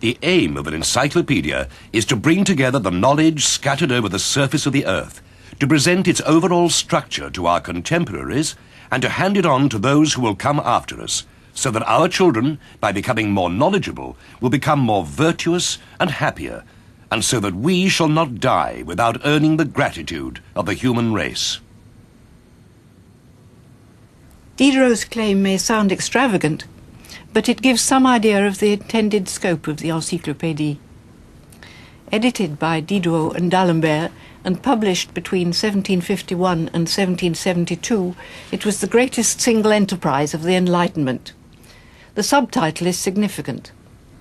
The aim of an encyclopedia is to bring together the knowledge scattered over the surface of the earth, to present its overall structure to our contemporaries, and to hand it on to those who will come after us, so that our children, by becoming more knowledgeable, will become more virtuous and happier, and so that we shall not die without earning the gratitude of the human race. Diderot's claim may sound extravagant, but it gives some idea of the intended scope of the Encyclopédie. Edited by Diderot and d'Alembert and published between 1751 and 1772, it was the greatest single enterprise of the Enlightenment. The subtitle is significant: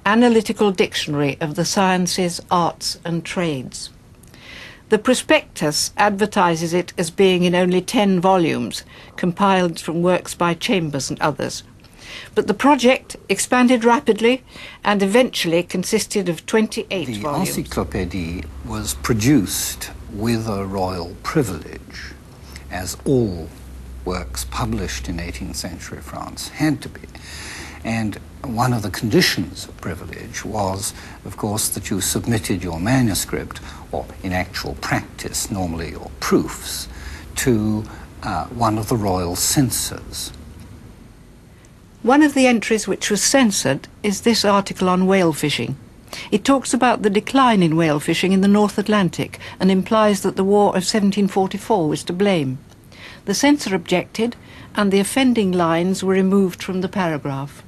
Analytical Dictionary of the Sciences, Arts and Trades. The prospectus advertises it as being in only 10 volumes, compiled from works by Chambers and others. But the project expanded rapidly and eventually consisted of 28 volumes. The Encyclopédie was produced with a royal privilege, as all works published in 18th century France had to be. And one of the conditions of privilege was, of course, that you submitted your manuscript, or in actual practice, normally your proofs, to one of the royal censors. One of the entries which was censored is this article on whale fishing. It talks about the decline in whale fishing in the North Atlantic and implies that the War of 1744 was to blame. The censor objected, and the offending lines were removed from the paragraph.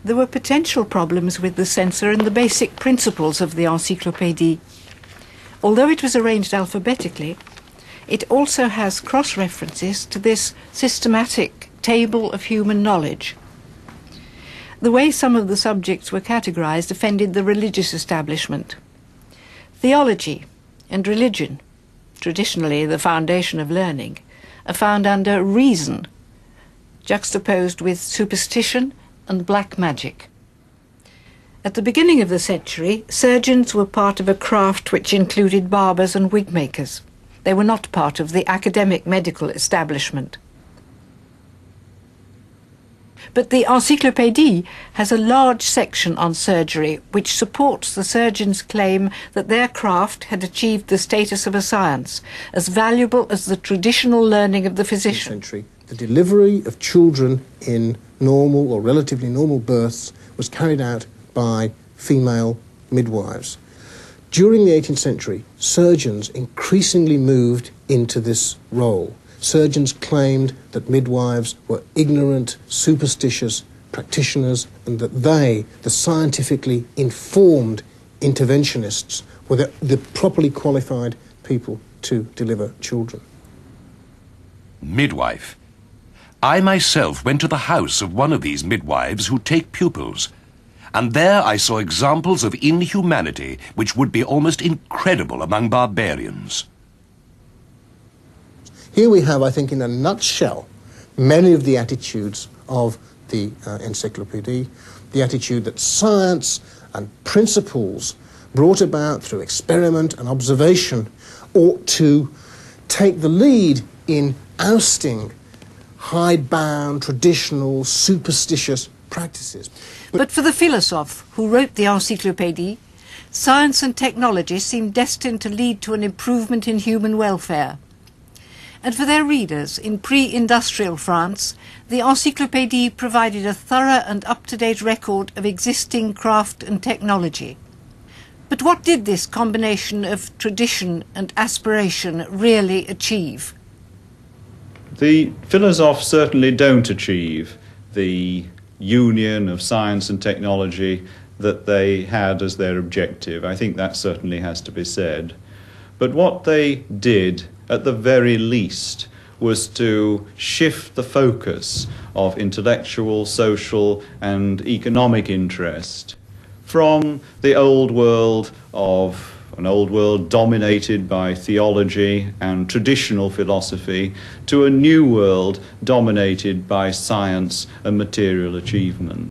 There were potential problems with the censor and the basic principles of the Encyclopédie. Although it was arranged alphabetically, it also has cross-references to this systematic table of human knowledge. The way some of the subjects were categorized offended the religious establishment. Theology and religion, traditionally the foundation of learning, are found under reason, juxtaposed with superstition and black magic. At the beginning of the century, surgeons were part of a craft which included barbers and wig makers. They were not part of the academic medical establishment. But the Encyclopédie has a large section on surgery which supports the surgeon's claim that their craft had achieved the status of a science, as valuable as the traditional learning of the physician. The delivery of children in normal or relatively normal births was carried out by female midwives. During the 18th century, surgeons increasingly moved into this role. Surgeons claimed that midwives were ignorant, superstitious practitioners, and that they, the scientifically informed interventionists, were the properly qualified people to deliver children. Midwife. I myself went to the house of one of these midwives who take pupils, and there I saw examples of inhumanity which would be almost incredible among barbarians. Here we have, I think, in a nutshell, many of the attitudes of the Encyclopédie, the attitude that science and principles brought about through experiment and observation ought to take the lead in ousting hidebound, traditional, superstitious practices. But for the philosophe who wrote the Encyclopédie, science and technology seemed destined to lead to an improvement in human welfare. And for their readers in pre-industrial France, the Encyclopédie provided a thorough and up-to-date record of existing craft and technology. But what did this combination of tradition and aspiration really achieve? The philosophes certainly don't achieve the union of science and technology that they had as their objective. I think that certainly has to be said. But what they did, at the very least, was to shift the focus of intellectual, social, and economic interest from the old world of an old world dominated by theology and traditional philosophy to a new world dominated by science and material achievement.